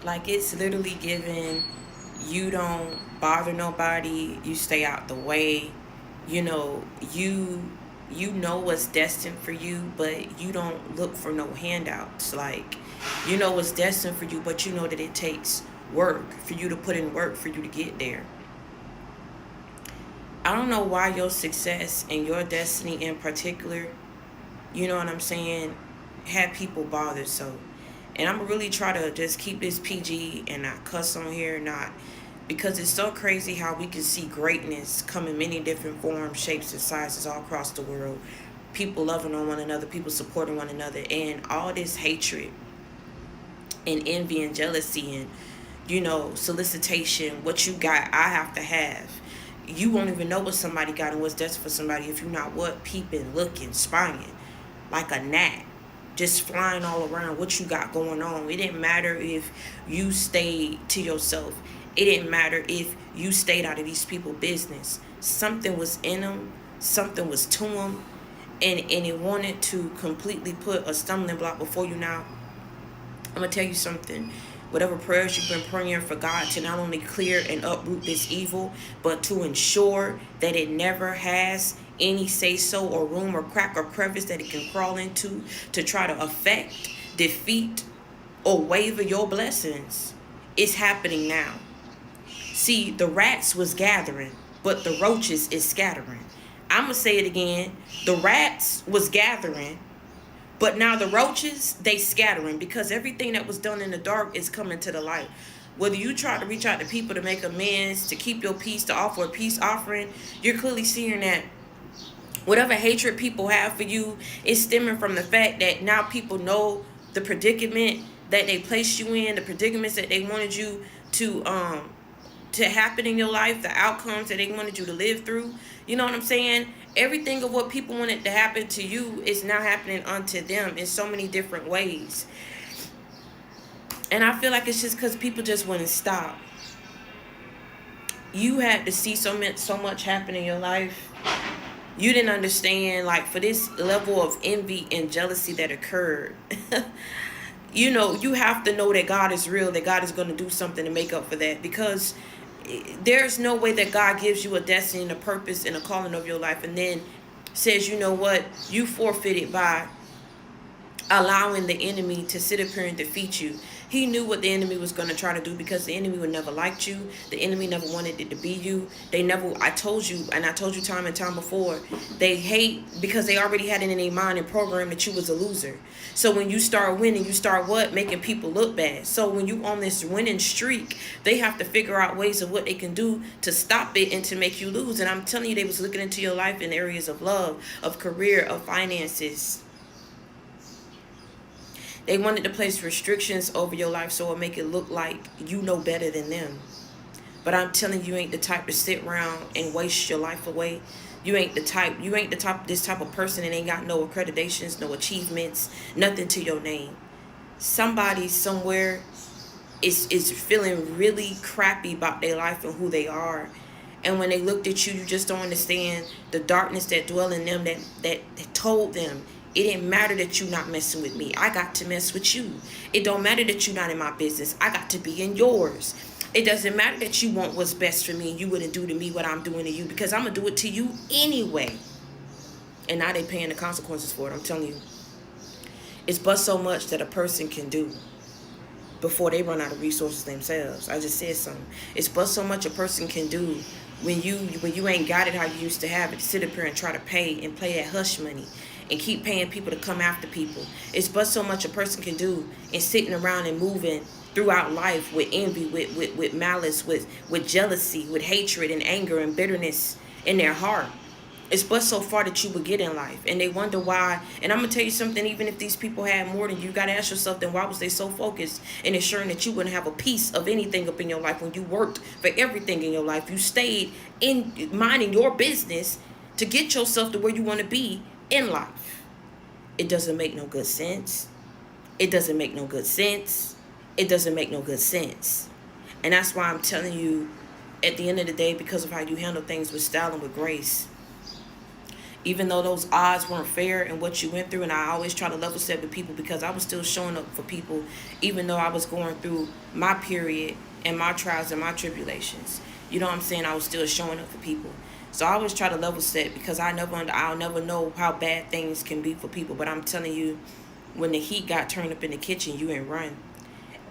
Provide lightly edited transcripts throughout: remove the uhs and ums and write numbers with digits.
Like, it's literally given, you don't bother nobody, you stay out the way. You know, you know what's destined for you, but you don't look for no handouts. Like, you know what's destined for you, but you know that it takes work for you to put in work for you to get there. I don't know why your success and your destiny in particular, you know what I'm saying, have people bothered so. And I'm really try to just keep this PG and not cuss on here, not, because it's so crazy how we can see greatness come in many different forms, shapes, and sizes all across the world. People loving on one another, people supporting one another, and all this hatred and envy and jealousy and, you know, solicitation. What you got, I have to have. You won't even know what somebody got and what's destined for somebody if you're not what, peeping, looking, spying like a gnat, just flying all around what you got going on. It didn't matter if you stayed to yourself. It didn't matter if you stayed out of these people's business. Something was in them, something was to them, and it wanted to completely put a stumbling block before you. Now, I'm going to tell you something. Whatever prayers you've been praying for God to not only clear and uproot this evil, but to ensure that it never has any say-so or room or crack or crevice that it can crawl into to try to affect, defeat, or waver your blessings. It's happening now. See, the rats was gathering, but the roaches is scattering. I'm going to say it again. The rats was gathering, but now the roaches, they scattering, because everything that was done in the dark is coming to the light. Whether you try to reach out to people to make amends, to keep your peace, to offer a peace offering, you're clearly seeing that whatever hatred people have for you is stemming from the fact that now people know the predicament that they placed you in, the predicaments that they wanted you to happen in your life, the outcomes that they wanted you to live through. You know what I'm saying? Everything of what people wanted to happen to you is now happening unto them in so many different ways. And I feel like it's just because people just wouldn't stop. You had to see so much happen in your life. You didn't understand, like, for this level of envy and jealousy that occurred. You know, you have to know that God is real, that God is going to do something to make up for that, because there's no way that God gives you a destiny and a purpose and a calling of your life and then says, you know what, you forfeited by allowing the enemy to sit up here and defeat you. He knew what the enemy was going to try to do, because the enemy would never liked you. The enemy never wanted it to be you. They never, I told you, and I told you time and time before, they hate because they already had it in their mind and program that you was a loser. So when you start winning, you start what? Making people look bad. So when you on this winning streak, they have to figure out ways of what they can do to stop it and to make you lose. And I'm telling you, they was looking into your life in areas of love, of career, of finances. They wanted to place restrictions over your life so it make it look like you know better than them. But I'm telling you, ain't the type to sit around and waste your life away. You ain't this type of person that ain't got no accreditations, no achievements, nothing to your name. Somebody somewhere is feeling really crappy about their life and who they are. And when they looked at you, you just don't understand the darkness that dwell in them that told them, it didn't matter that you not messing with me. I got to mess with you. It don't matter that you not in my business. I got to be in yours. It doesn't matter that you want what's best for me and you wouldn't do to me what I'm doing to you, because I'm going to do it to you anyway. And now they paying the consequences for it. I'm telling you. It's but so much that a person can do before they run out of resources themselves. I just said something. It's but so much a person can do when you ain't got it how you used to have it. Sit up here and try to pay and play that hush money and keep paying people to come after people. It's but so much a person can do in sitting around and moving throughout life with envy, with malice, with jealousy, with hatred and anger and bitterness in their heart. It's but so far that you would get in life. And they wonder why. And I'm going to tell you something, even if these people had more than you, got to ask yourself, then why was they so focused in ensuring that you wouldn't have a piece of anything up in your life when you worked for everything in your life? You stayed in minding your business to get yourself to where you want to be in life. It doesn't make no good sense. It doesn't make no good sense. It doesn't make no good sense. And that's why I'm telling you, at the end of the day, because of how you handle things with style and with grace, Even though those odds weren't fair and what you went through. And I always try to level set with people because I was still showing up for people, even though I was going through my period and my trials and my tribulations. You know what I'm saying? I was still showing up for people. So I always try to level set because I'll never know how bad things can be for people. But I'm telling you, when the heat got turned up in the kitchen, you ain't run.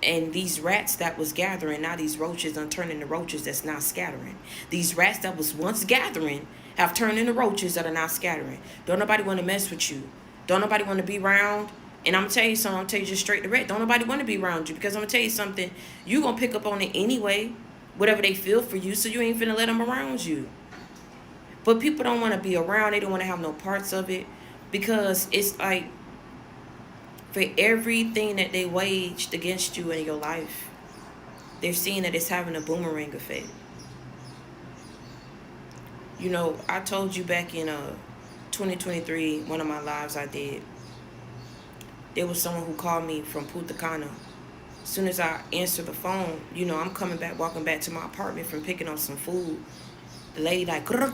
And these rats that was gathering, now these roaches done turned into roaches that's now scattering. These rats that was once gathering have turned into roaches that are now scattering. Don't nobody want to mess with you. Don't nobody want to be around. And I'm going to tell you something. I'm going to tell you just straight to red. Don't nobody want to be around you because I'm going to tell you something. You going to pick up on it anyway, whatever they feel for you, so you ain't finna let them around you. But people don't want to be around. They don't want to have no parts of it because it's like for everything that they waged against you in your life, they're seeing that it's having a boomerang effect. You know, I told you back in 2023, one of my lives I did, there was someone who called me from Punta Cana. As soon as I answered the phone, you know, I'm walking back to my apartment from picking up some food. The lady like, I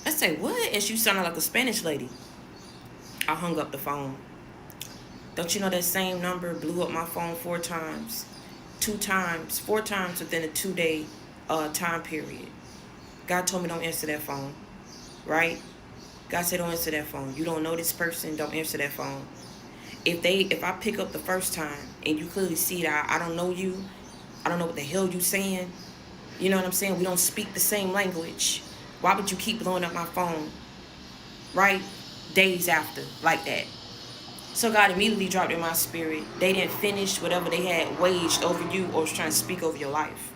say, what? And she sounded like a Spanish lady. I hung up the phone. Don't you know that same number blew up my phone 4 times? 4 times within a 2-day time period. God told me don't answer that phone. Right? God said don't answer that phone. You don't know this person, don't answer that phone. If I pick up the first time and you clearly see that I don't know you, I don't know what the hell you saying. You know what I'm saying? We don't speak the same language. Why would you keep blowing up my phone? Right? Days after, like that. So God immediately dropped in my spirit. They didn't finish whatever they had waged over you or was trying to speak over your life.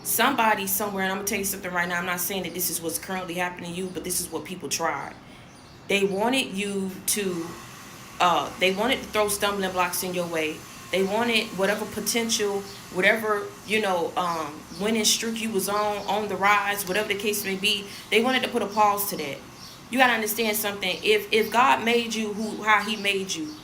Somebody somewhere, and I'm going to tell you something right now. I'm not saying that this is what's currently happening to you, but this is what people tried. They wanted you to, they wanted to throw stumbling blocks in your way. They wanted whatever potential, whatever, winning streak you was on the rise, whatever the case may be. They wanted to put a pause to that. You got to understand something. If God made you how he made you,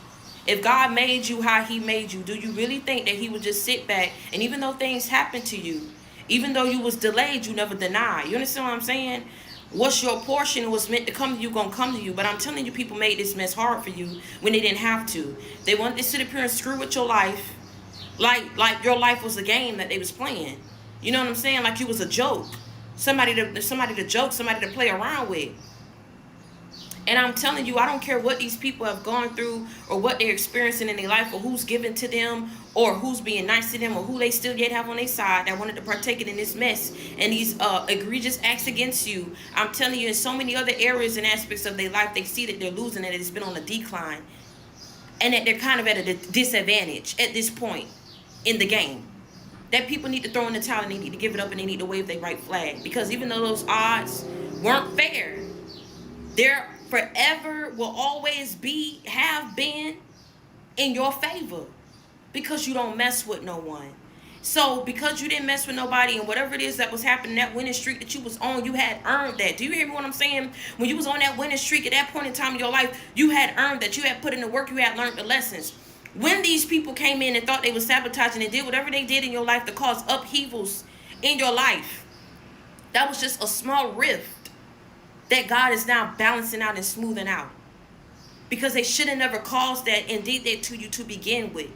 if God made you how he made you, do you really think that he would just sit back and even though things happen to you, even though you was delayed, you never deny? You understand what I'm saying? What's your portion was meant to come to you, gonna come to you. But I'm telling you, people made this mess hard for you when they didn't have to. They wanted to sit up here and screw with your life like your life was a game that they was playing. You know what I'm saying? Like you was a joke. Somebody to joke, somebody to play around with. And I'm telling you, I don't care what these people have gone through or what they're experiencing in their life or who's given to them or who's being nice to them or who they still yet have on their side that wanted to partake in this mess and these egregious acts against you. I'm telling you, in so many other areas and aspects of their life, they see that they're losing and it's been on a decline and that they're kind of at a disadvantage at this point in the game. That people need to throw in the towel and they need to give it up and they need to wave their right flag. Because even though those odds weren't fair, they're forever will always have been in your favor because you don't mess with no one. So because you didn't mess with nobody and whatever it is that was happening, that winning streak that you was on, you had earned that. Do you hear me what I'm saying? When you was on that winning streak at that point in time in your life, you had earned that. You had put in the work. You had learned the lessons. When these people came in and thought they were sabotaging and did whatever they did in your life to cause upheavals in your life, that was just a small rift that God is now balancing out and smoothing out. Because they should have never caused that and did that to you to begin with.